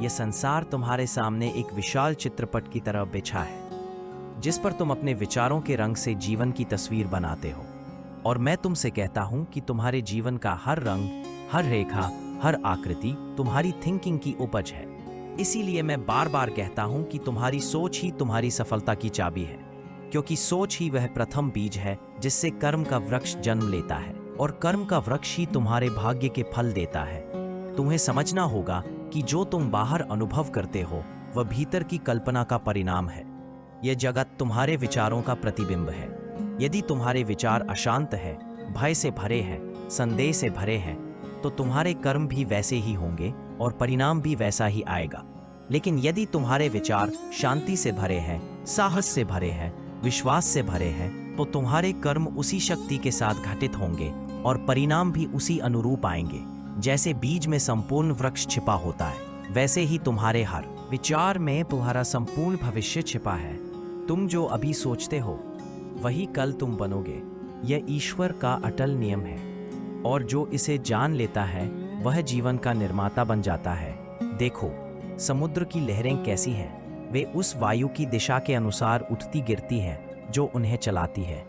यह संसार तुम्हारे सामने एक विशाल चित्रपट की तरह बिछा है, जिस पर तुम अपने विचारों के रंग से जीवन की तस्वीर बनाते हो। और मैं तुमसे कहता हूं कि तुम्हारे जीवन का हर रंग, हर रेखा, हर आकृति तुम्हारी थिंकिंग की उपज है। इसीलिए मैं बार बार कहता हूं कि तुम्हारी सोच ही तुम्हारी सफलता की चाबी है, क्योंकि सोच ही वह प्रथम बीज है जिससे कर्म का वृक्ष जन्म लेता है, और कर्म का वृक्ष ही तुम्हारे भाग्य के फल देता है। तुम्हें समझना होगा कि जो तुम बाहर अनुभव करते हो वह भीतर की कल्पना का परिणाम है। यह जगत तुम्हारे विचारों का प्रतिबिंब है। यदि तुम्हारे विचार अशांत है, भय से भरे हैं, संदेह से भरे हैं, तो तुम्हारे कर्म भी वैसे ही होंगे और परिणाम भी वैसा ही आएगा। लेकिन यदि तुम्हारे विचार शांति से भरे हैं, साहस से भरे हैं, विश्वास से भरे हैं, तो तुम्हारे कर्म उसी शक्ति के साथ घटित होंगे और परिणाम भी उसी अनुरूप आएंगे। जैसे बीज में संपूर्ण वृक्ष छिपा होता है, वैसे ही तुम्हारे हर विचार में तुम्हारा संपूर्ण भविष्य छिपा है। तुम जो अभी सोचते हो वही कल तुम बनोगे। यह ईश्वर का अटल नियम है, और जो इसे जान लेता है वह जीवन का निर्माता बन जाता है। देखो, समुद्र की लहरें कैसी हैं? वे उस वायु की दिशा के अनुसार उठती गिरती हैं जो उन्हें चलाती है।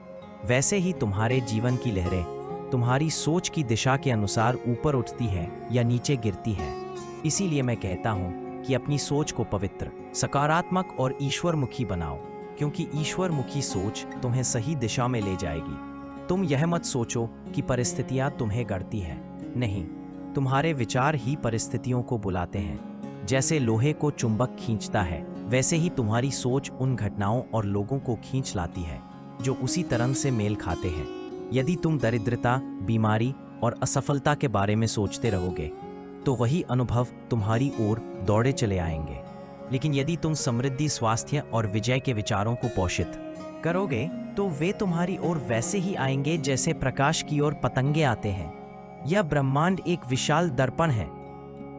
वैसे ही तुम्हारे जीवन की लहरें तुम्हारी सोच की दिशा के अनुसार ऊपर उठती है या नीचे गिरती है। इसीलिए मैं कहता हूँ कि अपनी सोच को पवित्र, सकारात्मक और ईश्वरमुखी बनाओ, क्योंकि ईश्वरमुखी सोच तुम्हें सही दिशा में ले जाएगी। तुम यह मत सोचो कि परिस्थितियाँ तुम्हें गढ़ती हैं। नहीं, तुम्हारे विचार ही परिस्थितियों को बुलाते हैं। जैसे लोहे को चुंबक खींचता है, वैसे ही तुम्हारी सोच उन घटनाओं और लोगों को खींच लाती है जो उसी तरह से मेल खाते हैं। यदि तुम दरिद्रता, बीमारी और असफलता के बारे में सोचते रहोगे, तो वही अनुभव तुम्हारी ओर दौड़े चले आएंगे। लेकिन यदि तुम समृद्धि, स्वास्थ्य और विजय के विचारों को पोषित करोगे, तो वे तुम्हारी ओर वैसे ही आएंगे जैसे प्रकाश की ओर पतंगे आते हैं। यह ब्रह्मांड एक विशाल दर्पण है।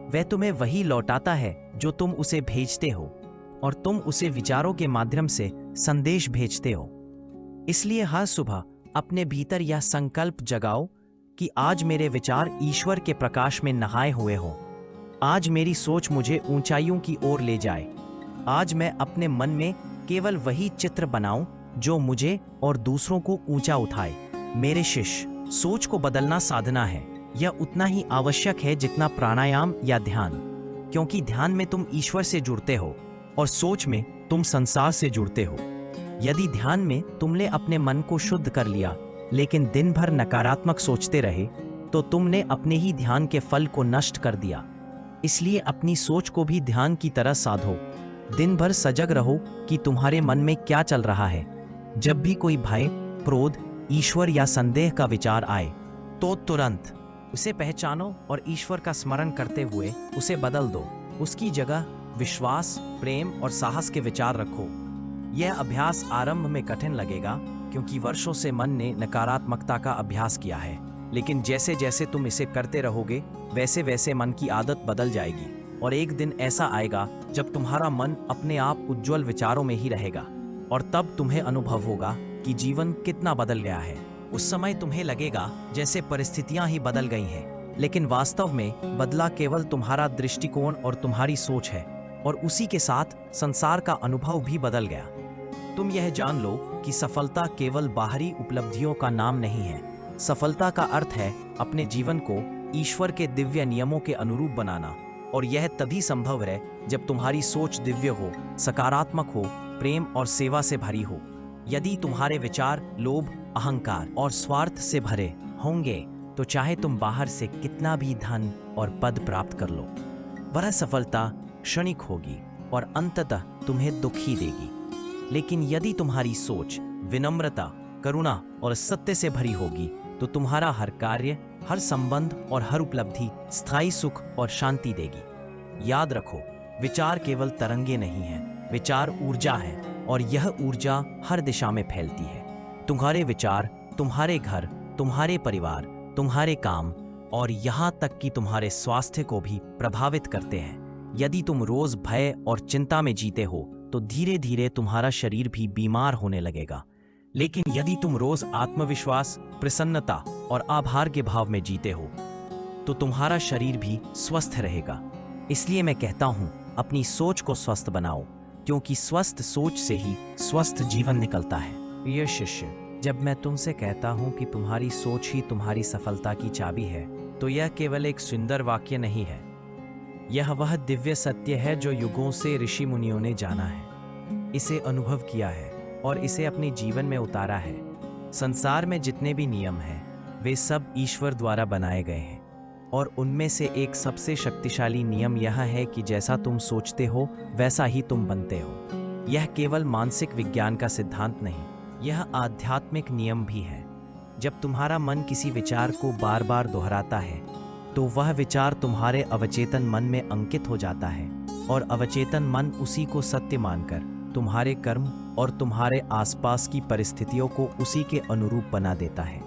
वह तुम्हें वही लौटाता है जो तुम उसे भेजते हो, और तुम उसे विचारों के माध्यम से संदेश भेजते हो। इसलिए हर सुबह अपने भीतर यह संकल्प जगाओ कि आज मेरे विचार ईश्वर के प्रकाश में नहाए हुए हों। आज मेरी सोच मुझे ऊंचाइयों की ओर ले जाए। आज मैं अपने मन में केवल वही चित्र बनाऊं जो मुझे और दूसरों को ऊंचा उठाए। मेरे शिष्य, सोच को बदलना साधना है। यह उतना ही आवश्यक है जितना प्राणायाम या ध्यान, क्योंकि ध्यान में तुम ईश्वर से जुड़ते हो और सोच में तुम संसार से जुड़ते हो। यदि ध्यान में तुमने अपने मन को शुद्ध कर लिया, लेकिन दिन भर नकारात्मक सोचते रहे, तो तुमने अपने ही ध्यान के फल को नष्ट कर दिया। इसलिए अपनी सोच को भी ध्यान की तरह साधो। दिन भर सजग रहो कि तुम्हारे मन में क्या चल रहा है। जब भी कोई भय, क्रोध, ईश्वर या संदेह का विचार आए, तो तुरंत उसे पहचानो और ईश्वर का स्मरण करते हुए उसे बदल दो। उसकी जगह विश्वास, प्रेम और साहस के विचार रखो। यह अभ्यास आरंभ में कठिन लगेगा, क्योंकि वर्षों से मन ने नकारात्मकता का अभ्यास किया है। लेकिन जैसे जैसे तुम इसे करते रहोगे, वैसे वैसे मन की आदत बदल जाएगी, और एक दिन ऐसा आएगा जब तुम्हारा मन अपने आप उज्जवल विचारों में ही रहेगा, और तब तुम्हें अनुभव होगा कि जीवन कितना बदल गया है। उस समय तुम्हें लगेगा जैसे परिस्थितियां ही बदल गई हैं, लेकिन वास्तव में बदला केवल तुम्हारा दृष्टिकोण और तुम्हारी सोच है, और उसी के साथ संसार का अनुभव भी बदल गया। तुम यह जान लो कि सफलता केवल बाहरी उपलब्धियों का नाम नहीं है। सफलता का अर्थ है अपने जीवन को ईश्वर के दिव्य नियमों के अनुरूप बनाना, और यह तभी संभव है जब तुम्हारी सोच दिव्य हो, सकारात्मक हो, प्रेम और सेवा से भरी हो। यदि तुम्हारे विचार लोभ, अहंकार और स्वार्थ से भरे होंगे, तो चाहे तुम बाहर से कितना भी धन और पद प्राप्त कर लो, वह सफलता क्षणिक होगी और अंततः तुम्हें दुख ही देगी। लेकिन यदि तुम्हारी सोच विनम्रता, करुणा और सत्य से भरी होगी, तो तुम्हारा हर कार्य, हर संबंध और हर उपलब्धि स्थायी सुख और शांति देगी। याद रखो, विचार केवल तरंगे नहीं हैं, विचार ऊर्जा है, और यह ऊर्जा हर दिशा में फैलती है। तुम्हारे विचार तुम्हारे घर, तुम्हारे परिवार, तुम्हारे काम और यहाँ तक कि तुम्हारे स्वास्थ्य को भी प्रभावित करते हैं। यदि तुम रोज भय और चिंता में जीते हो, तो धीरे धीरे तुम्हारा शरीर भी बीमार होने लगेगा। लेकिन यदि तुम रोज आत्मविश्वास, प्रसन्नता और आभार के भाव में जीते हो, तो तुम्हारा शरीर भी स्वस्थ रहेगा। इसलिए मैं कहता हूं अपनी सोच को स्वस्थ बनाओ, क्योंकि स्वस्थ सोच से ही स्वस्थ जीवन निकलता है। ये शिष्य, जब मैं तुमसे कहता हूँ कि तुम्हारी सोच ही तुम्हारी सफलता की चाबी है, तो यह केवल एक सुंदर वाक्य नहीं है। यह वह दिव्य सत्य है जो युगों से ऋषि मुनियों ने जाना है, इसे अनुभव किया है और इसे अपने जीवन में उतारा है। संसार में जितने भी नियम हैं, वे सब ईश्वर द्वारा बनाए गए हैं, और उनमें से एक सबसे शक्तिशाली नियम यह है कि जैसा तुम सोचते हो वैसा ही तुम बनते हो। यह केवल मानसिक विज्ञान का सिद्धांत नहीं, यह आध्यात्मिक नियम भी है। जब तुम्हारा मन किसी विचार को बार बार दोहराता है, तो वह विचार तुम्हारे अवचेतन मन में अंकित हो जाता है, और अवचेतन मन उसी को सत्य मानकर तुम्हारे कर्म और तुम्हारे आसपास की परिस्थितियों को उसी के अनुरूप बना देता है।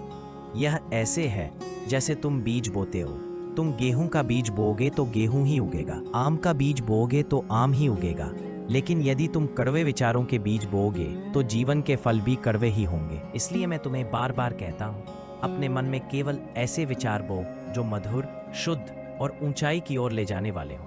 यह ऐसे है जैसे तुम बीज बोते हो। तुम गेहूं का बीज बोओगे तो गेहूं ही उगेगा, आम का बीज बोओगे तो आम ही उगेगा। लेकिन यदि तुम कड़वे विचारों के बीज बोओगे तो जीवन के फल भी कड़वे ही होंगे। इसलिए मैं तुम्हें बार बार कहता हूँ, अपने मन में केवल ऐसे विचार बो जो मधुर, शुद्ध और ऊंचाई की ओर ले जाने वाले हों।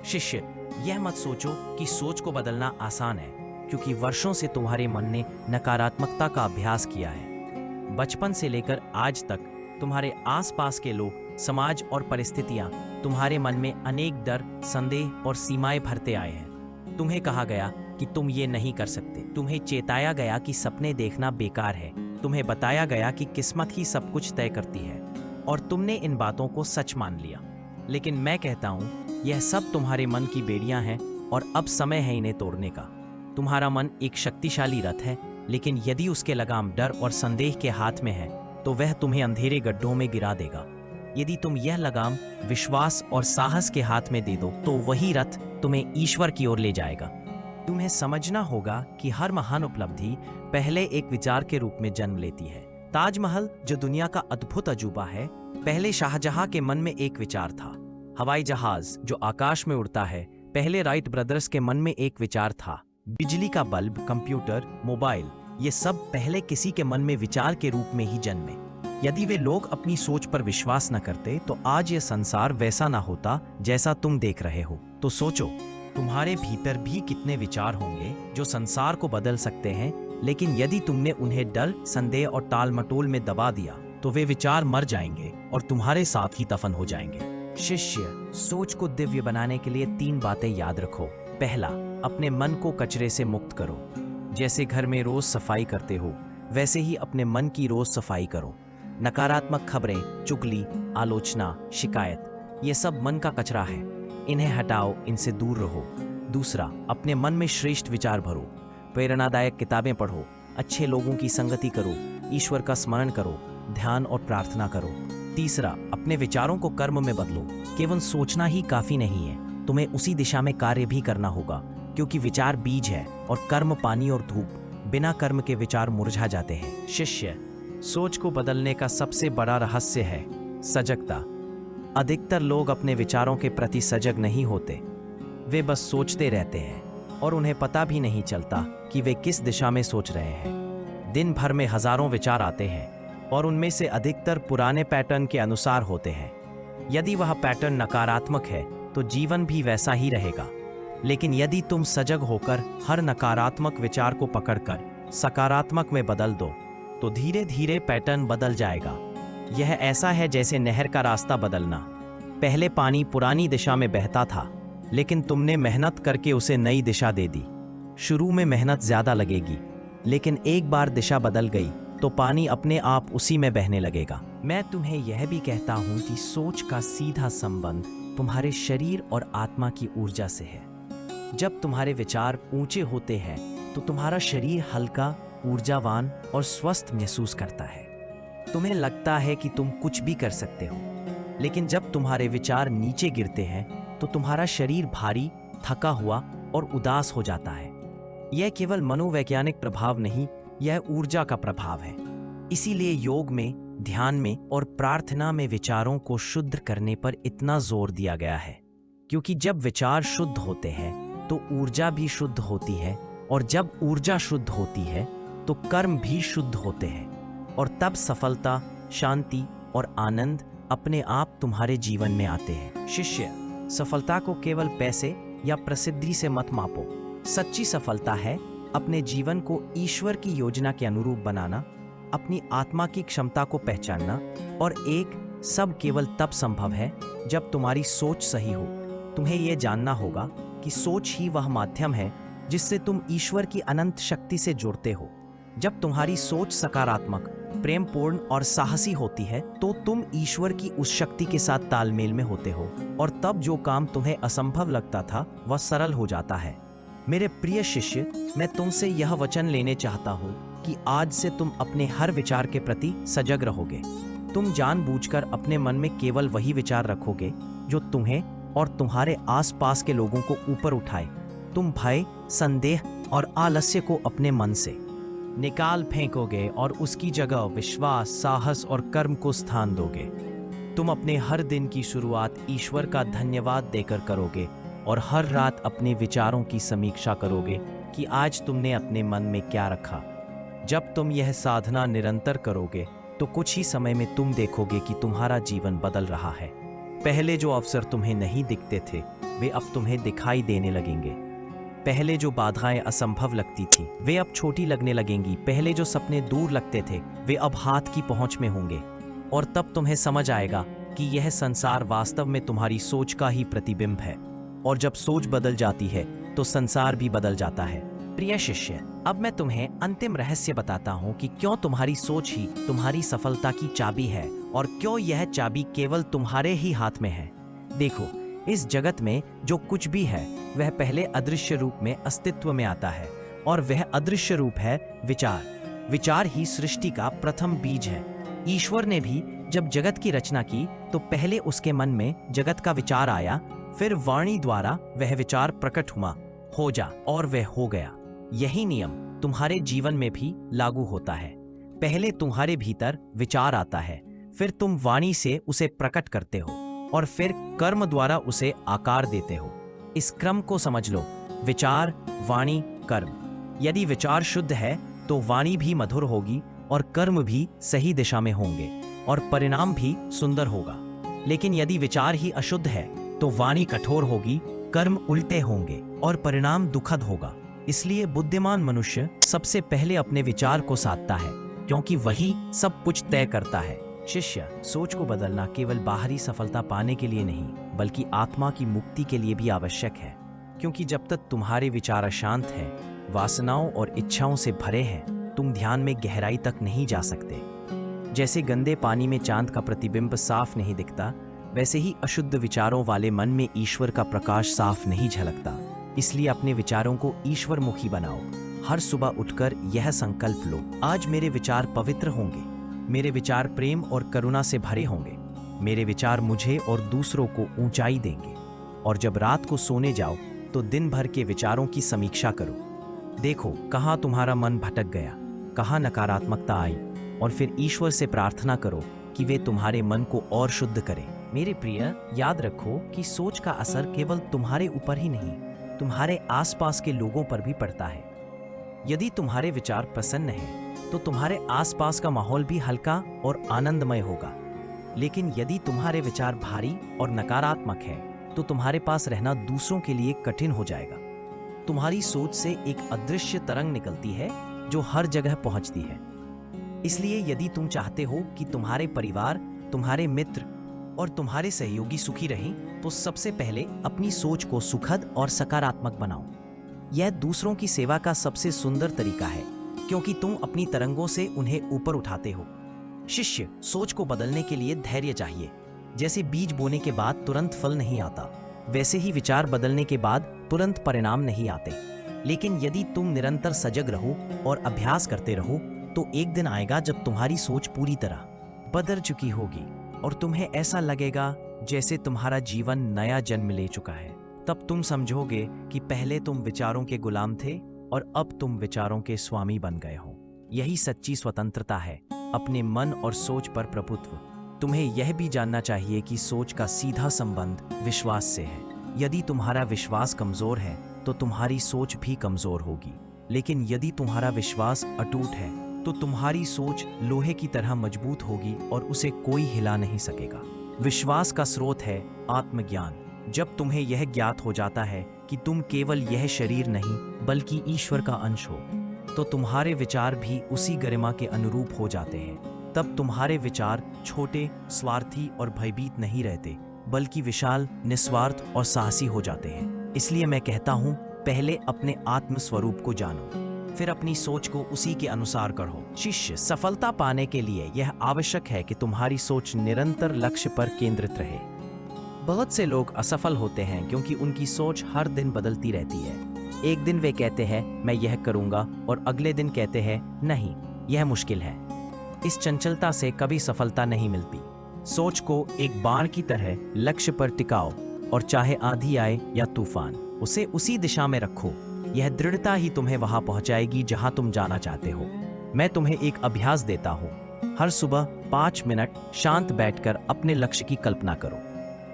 शिष्य, यह मत सोचो कि सोच को बदलना आसान है, क्योंकि वर्षों से तुम्हारे मन ने नकारात्मकता का अभ्यास किया है। बचपन से लेकर आज तक तुम्हारे आसपास के लोग, समाज और परिस्थितियां तुम्हारे मन में अनेक डर, संदेह और सीमाएं भरते आए हैं। तुम्हें कहा गया कि तुम ये नहीं कर सकते, तुम्हें चेताया गया कि सपने देखना बेकार है, तुम्हें बताया गया कि किस्मत ही सब कुछ तय करती है, और तुमने इन बातों को सच मान लिया। लेकिन मैं कहता हूँ, यह सब तुम्हारे मन की बेड़ियां हैं, और अब समय है इन्हें तोड़ने का। तुम्हारा मन एक शक्तिशाली रथ है, लेकिन यदि उसके लगाम डर और संदेह के हाथ में है, तो वह तुम्हें अंधेरे गड्ढों में गिरा देगा। यदि तुम यह लगाम विश्वास और साहस के हाथ में दे दो, तो वही रथ तुम्हें ईश्वर की ओर ले जाएगा। तुम्हें समझना होगा कि हर महान उपलब्धि पहले एक विचार के रूप में जन्म लेती है। ताजमहल, जो दुनिया का अद्भुत अजूबा है, पहले शाहजहां के मन में एक विचार था। हवाई जहाज, जो आकाश में उड़ता है, पहले राइट ब्रदर्स के मन में एक विचार था। बिजली का बल्ब, कंप्यूटर, मोबाइल, ये सब पहले किसी के मन में विचार के रूप में ही जन्मे। यदि वे लोग अपनी सोच पर विश्वास न करते, तो आज ये संसार वैसा ना होता जैसा तुम देख रहे हो। तो सोचो, तुम्हारे भीतर भी कितने विचार होंगे जो संसार को बदल सकते हैं, लेकिन यदि तुमने उन्हें डर, संदेह और टाल मटोल में दबा दिया, तो वे विचार मर जाएंगे और तुम्हारे साथ ही दफन हो जाएंगे। शिष्य, सोच को दिव्य बनाने के लिए 3 बातें याद रखो। पहला, अपने मन को कचरे से मुक्त करो। जैसे घर में रोज सफाई करते हो, वैसे ही अपने मन की रोज सफाई करो। नकारात्मक खबरें, चुगली, आलोचना, शिकायत, ये सब मन का कचरा है, इन्हें हटाओ, इनसे दूर रहो। दूसरा, अपने मन में श्रेष्ठ विचार भरो। प्रेरणादायक किताबें पढ़ो, अच्छे लोगों की संगति करो, ईश्वर का स्मरण करो, ध्यान और प्रार्थना करो। तीसरा, अपने विचारों को कर्म में बदलो। केवल सोचना ही काफी नहीं है, तुम्हें उसी दिशा में कार्य भी करना होगा, क्योंकि विचार बीज है और कर्म पानी और धूप। बिना कर्म के विचार मुरझा जाते हैं। शिष्य, सोच को बदलने का सबसे बड़ा रहस्य है सजगता। अधिकतर लोग अपने विचारों के प्रति सजग नहीं होते। वे बस सोचते रहते हैं और उन्हें पता भी नहीं चलता कि वे किस दिशा में सोच रहे हैं। दिन भर में हजारों विचार आते हैं और उनमें से अधिकतर पुराने पैटर्न के अनुसार होते हैं। यदि वह पैटर्न नकारात्मक है, तो जीवन भी वैसा ही रहेगा। लेकिन यदि तुम सजग होकर हर नकारात्मक विचार को पकड़कर सकारात्मक में बदल दो, तो धीरे धीरे पैटर्न बदल जाएगा। यह ऐसा है जैसे नहर का रास्ता बदलना। पहले पानी पुरानी दिशा में बहता था, लेकिन तुमने मेहनत करके उसे नई दिशा दे दी। शुरू में मेहनत ज्यादा लगेगी, लेकिन एक बार दिशा बदल गई तो पानी अपने आप उसी में बहने लगेगा। मैं तुम्हें यह भी कहता हूं कि सोच का सीधा संबंध तुम्हारे शरीर और आत्मा की ऊर्जा से है। जब तुम्हारे विचार ऊंचे होते हैं, तो तुम्हारा शरीर हल्का, ऊर्जावान और स्वस्थ महसूस करता है। तुम्हें लगता है कि तुम कुछ भी कर सकते हो, लेकिन जब तुम्हारे विचार नीचे गिरते हैं, तो तुम्हारा शरीर भारी, थका हुआ और उदास हो जाता है। यह केवल मनोवैज्ञानिक प्रभाव नहीं, यह ऊर्जा का प्रभाव है। इसीलिए योग में, ध्यान में और प्रार्थना में विचारों को शुद्ध करने पर इतना जोर दिया गया है, क्योंकि जब विचार शुद्ध होते हैं, तो ऊर्जा भी शुद्ध होती है, और जब ऊर्जा शुद्ध होती है, तो कर्म भी शुद्ध होते हैं, और तब सफलता, शांति और आनंद अपने आप तुम्हारे जीवन में आते हैं। शिष्य, सफलता को केवल पैसे, या प्रसिद्धि से मत मापो। सच्ची सफलता है अपने जीवन को ईश्वर की योजना के अनुरूप बनाना, अपनी आत्मा की क्षमता को पहचानना, और एक सब केवल तब संभव है जब तुम्हारी सोच सही हो। तुम्हें यह जानना होगा कि सोच ही वह माध्यम है जिससे तुम ईश्वर की अनंत शक्ति से जुड़ते हो। जब तुम्हारी सोच सकारात्मक, प्रेमपूर्ण और साहसी होती है तो तुम ईश्वर की उस शक्ति के साथ तालमेल में होते हो, और तब जो काम तुम्हें असंभव लगता था वह सरल हो जाता है। मेरे प्रिय शिष्य, मैं तुमसे यह वचन लेने चाहता हूँ कि आज से तुम अपने हर विचार के प्रति सजग रहोगे। तुम जानबूझकर अपने मन में केवल वही विचार रखोगे जो तुम्हें और तुम्हारे आसपास के लोगों को ऊपर उठाए। तुम भय, संदेह और आलस्य को अपने मन से निकाल फेंकोगे और उसकी जगह विश्वास, साहस और कर्म को स्थान दोगे। तुम अपने हर दिन की शुरुआत ईश्वर का धन्यवाद देकर करोगे और हर रात अपने विचारों की समीक्षा करोगे कि आज तुमने अपने मन में क्या रखा। जब तुम यह साधना निरंतर करोगे तो कुछ ही समय में तुम देखोगे कि तुम्हारा जीवन बदल रहा है। पहले जो अवसर तुम्हें नहीं दिखते थे वे अब तुम्हें दिखाई देने लगेंगे। पहले जो बाधाएं असंभव लगती थी वे अब छोटी लगने लगेंगी। पहले जो सपने दूर लगते थे वे अब हाथ की पहुंच में होंगे, और तब तुम्हें समझ आएगा कि यह संसार वास्तव में तुम्हारी सोच का ही प्रतिबिंब है। और जब सोच बदल जाती है तो संसार भी बदल जाता है। प्रिय शिष्य, अब मैं तुम्हें अंतिम रहस्य बताता हूँ कि क्यों तुम्हारी सोच ही तुम्हारी सफलता की चाबी है, और क्यों यह चाबी केवल तुम्हारे ही हाथ में है। देखो, इस जगत में जो कुछ भी है वह पहले अदृश्य रूप में अस्तित्व में आता है, और वह अदृश्य रूप है विचार। विचार ही सृष्टि का प्रथम बीज है। ईश्वर ने भी जब जगत की रचना की तो पहले उसके मन में जगत का विचार आया, फिर वाणी द्वारा वह विचार प्रकट हुआ, हो जा, और वह हो गया। यही नियम तुम्हारे जीवन में भी लागू होता है। पहले तुम्हारे भीतर विचार आता है, फिर तुम वाणी से उसे प्रकट करते हो, और फिर कर्म द्वारा उसे आकार देते हो। इस क्रम को समझ लो: विचार, वाणी, कर्म। यदि विचार शुद्ध है तो वाणी भी मधुर होगी और कर्म भी सही दिशा में होंगे और परिणाम भी सुंदर होगा। लेकिन यदि विचार ही अशुद्ध है तो वाणी कठोर होगी, कर्म उल्टे होंगे और परिणाम दुखद होगा। इसलिए बुद्धिमान मनुष्य सबसे पहले अपने विचार को साधता है, क्योंकि वही सब कुछ तय करता है। शिष्य, सोच को बदलना केवल बाहरी सफलता पाने के लिए नहीं बल्कि आत्मा की मुक्ति के लिए भी आवश्यक है। क्योंकि जब तक तुम्हारे विचार अशांत हैं, वासनाओं और इच्छाओं से भरे हैं, तुम ध्यान में गहराई तक नहीं जा सकते। जैसे गंदे पानी में चांद का प्रतिबिंब साफ नहीं दिखता, वैसे ही अशुद्ध विचारों वाले मन में ईश्वर का प्रकाश साफ नहीं झलकता। इसलिए अपने विचारों को ईश्वरमुखी बनाओ। हर सुबह उठकर यह संकल्प लो: आज मेरे विचार पवित्र होंगे, मेरे विचार प्रेम और करुणा से भरे होंगे, मेरे विचार मुझे और दूसरों को ऊंचाई देंगे। और जब रात को सोने जाओ तो दिन भर के विचारों की समीक्षा करो। देखो कहाँ तुम्हारा मन भटक गया, कहाँ नकारात्मकता आई, और फिर ईश्वर से प्रार्थना करो कि वे तुम्हारे मन को और शुद्ध करें। मेरे प्रिय, याद रखो कि सोच का असर केवल तुम्हारे ऊपर ही नहीं, तुम्हारे आसपास के लोगों पर भी पड़ता है। यदि तुम्हारे विचार प्रसन्न हैं तो तुम्हारे आसपास का माहौल भी हल्का और आनंदमय होगा। लेकिन यदि तुम्हारे विचार भारी और नकारात्मक है तो तुम्हारे पास रहना दूसरों के लिए कठिन हो जाएगा। तुम्हारी सोच से एक अदृश्य तरंग निकलती है जो हर जगह पहुंचती है। इसलिए यदि तुम चाहते हो कि तुम्हारे परिवार, तुम्हारे मित्र और तुम्हारे सहयोगी सुखी रहें, तो सबसे पहले अपनी सोच को सुखद और सकारात्मक बनाओ। यह दूसरों की सेवा का सबसे सुंदर तरीका है, क्योंकि तुम अपनी तरंगों से उन्हें ऊपर उठाते हो। शिष्य, सोच को बदलने के लिए धैर्य चाहिए। जैसे बीज बोने के बाद तुरंत फल नहीं आता, वैसे ही विचार बदलने के बाद तुरंत परिणाम नहीं आते। लेकिन यदि तुम निरंतर सजग रहो और अभ्यास करते रहो तो एक दिन आएगा जब तुम्हारी सोच पूरी तरह बदल चुकी होगी और तुम्हें ऐसा लगेगा जैसे तुम्हारा जीवन नया जन्म ले चुका है। तब तुम समझोगे कि पहले तुम विचारों के गुलाम थे और अब तुम विचारों के स्वामी बन गए हो। यही सच्ची स्वतंत्रता है, अपने मन और सोच पर प्रभुत्व। तुम्हें यह भी जानना चाहिए कि सोच का सीधा संबंध विश्वास से है। यदि तुम्हारा विश्वास कमजोर है तो तुम्हारी सोच भी कमजोर होगी। लेकिन यदि तुम्हारा विश्वास अटूट है तो तुम्हारी सोच लोहे की तरह मजबूत होगी और उसे कोई हिला नहीं सकेगा। विश्वास का स्रोत है आत्मज्ञान। जब तुम्हें यह ज्ञात हो जाता है कि तुम केवल यह शरीर नहीं बल्कि ईश्वर का अंश हो, तो तुम्हारे विचार भी उसी गरिमा के अनुरूप हो जाते हैं। तब तुम्हारे विचार छोटे, स्वार्थी और भयभीत नहीं रहते, बल्कि विशाल, निस्वार्थ और साहसी हो जाते हैं। इसलिए मैं कहता हूँ, पहले अपने आत्म स्वरूप को जानो, फिर अपनी सोच को उसी के अनुसार करो। शिष्य, सफलता पाने के लिए यह आवश्यक है कि तुम्हारी सोच निरंतर लक्ष्य पर केंद्रित रहे। बहुत से लोग असफल होते हैं क्योंकि उनकी सोच हर दिन बदलती रहती है। एक दिन वे कहते हैं मैं यह करूंगा और अगले दिन कहते हैं नहीं, यह मुश्किल है। इस चंचलता से कभी सफलता नहीं मिलती। सोच को एक बाण की तरह लक्ष्य पर टिकाओ और चाहे आंधी आए या तूफान, उसे उसी दिशा में रखो। यह दृढ़ता ही तुम्हें वहां पहुंचाएगी जहां तुम जाना चाहते हो। मैं तुम्हें एक अभ्यास देता हूं। हर सुबह 5 मिनट शांत बैठकर अपने लक्ष्य की कल्पना करो।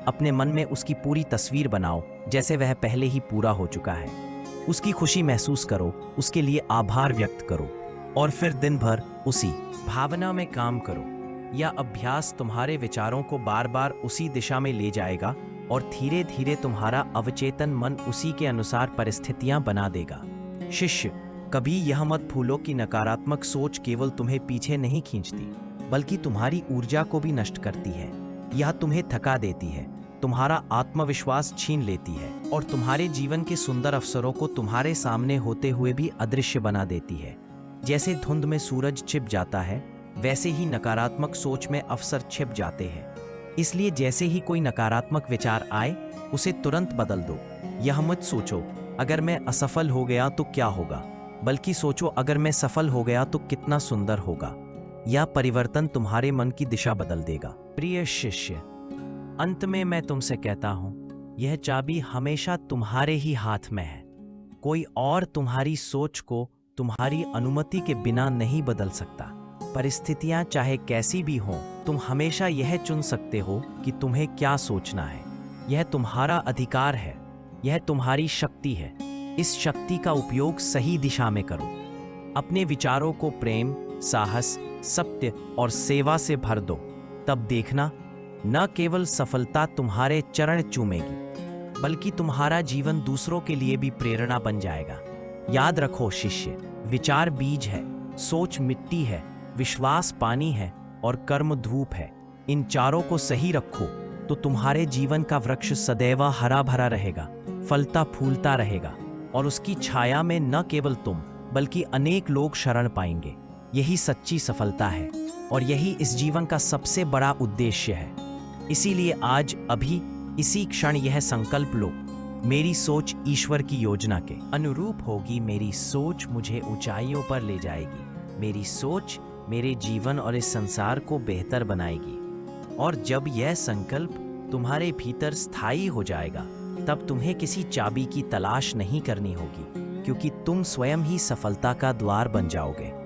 अपने मन में उसकी पूरी तस्वीर बनाओ, जैसे वह पहले ही पूरा हो चुका है। उसकी खुशी महसूस करो, उसके लिए आभार व्यक्त करो और फिर दिन भर उसी भावना में काम करो। यह अभ्यास तुम्हारे विचारों को बार बार उसी दिशा में ले जाएगा और धीरे धीरे तुम्हारा अवचेतन मन उसी के अनुसार परिस्थितियां बना देगा। शिष्य, कभी यह मत भूलो कि नकारात्मक सोच केवल तुम्हें पीछे नहीं खींचती, बल्कि तुम्हारी ऊर्जा को भी नष्ट करती है। यह तुम्हें थका देती है, तुम्हारा आत्मविश्वास छीन लेती है और तुम्हारे जीवन के सुंदर अवसरों को तुम्हारे सामने होते हुए भी अदृश्य बना देती है। जैसे धुंध में सूरज छिप जाता है, वैसे ही नकारात्मक सोच में अवसर छिप जाते हैं। इसलिए जैसे ही कोई नकारात्मक विचार आए, उसे तुरंत बदल दो। यह मत सोचो अगर मैं असफल हो गया तो क्या होगा, बल्कि सोचो अगर मैं सफल हो गया तो कितना सुंदर होगा। यह परिवर्तन तुम्हारे मन की दिशा बदल देगा। प्रिय शिष्य, अंत में मैं तुमसे कहता हूं, यह चाबी हमेशा तुम्हारे ही हाथ में है। कोई और तुम्हारी सोच को तुम्हारी अनुमति के बिना नहीं बदल सकता। परिस्थितियां चाहे कैसी भी हों, तुम हमेशा यह चुन सकते हो कि तुम्हें क्या सोचना है। यह तुम्हारा अधिकार है, यह तुम्हारी शक्ति है। इस शक्ति का उपयोग सही दिशा में करो। अपने विचारों को प्रेम, साहस, सत्य और सेवा से भर दो। तब देखना, न केवल सफलता तुम्हारे चरण चूमेगी, बल्कि तुम्हारा जीवन दूसरों के लिए भी प्रेरणा बन जाएगा। याद रखो शिष्य, विचार बीज है, सोच मिट्टी है, विश्वास पानी है और कर्म धूप है। इन चारों को सही रखो तो तुम्हारे जीवन का वृक्ष सदैव हरा भरा रहेगा, फलता फूलता रहेगा और उसकी छाया में न केवल तुम बल्कि अनेक लोग शरण पाएंगे। यही सच्ची सफलता है और यही इस जीवन का सबसे बड़ा उद्देश्य है। इसीलिए आज, अभी, इसी क्षण यह संकल्प लो, मेरी सोच ईश्वर की योजना के अनुरूप होगी। मेरी सोच मुझे ऊंचाइयों पर ले जाएगी। मेरी सोच मेरे जीवन और इस संसार को बेहतर बनाएगी। और जब यह संकल्प तुम्हारे भीतर स्थायी हो जाएगा, तब तुम्हें किसी चाबी की तलाश नहीं करनी होगी, क्योंकि तुम स्वयं ही सफलता का द्वार बन जाओगे।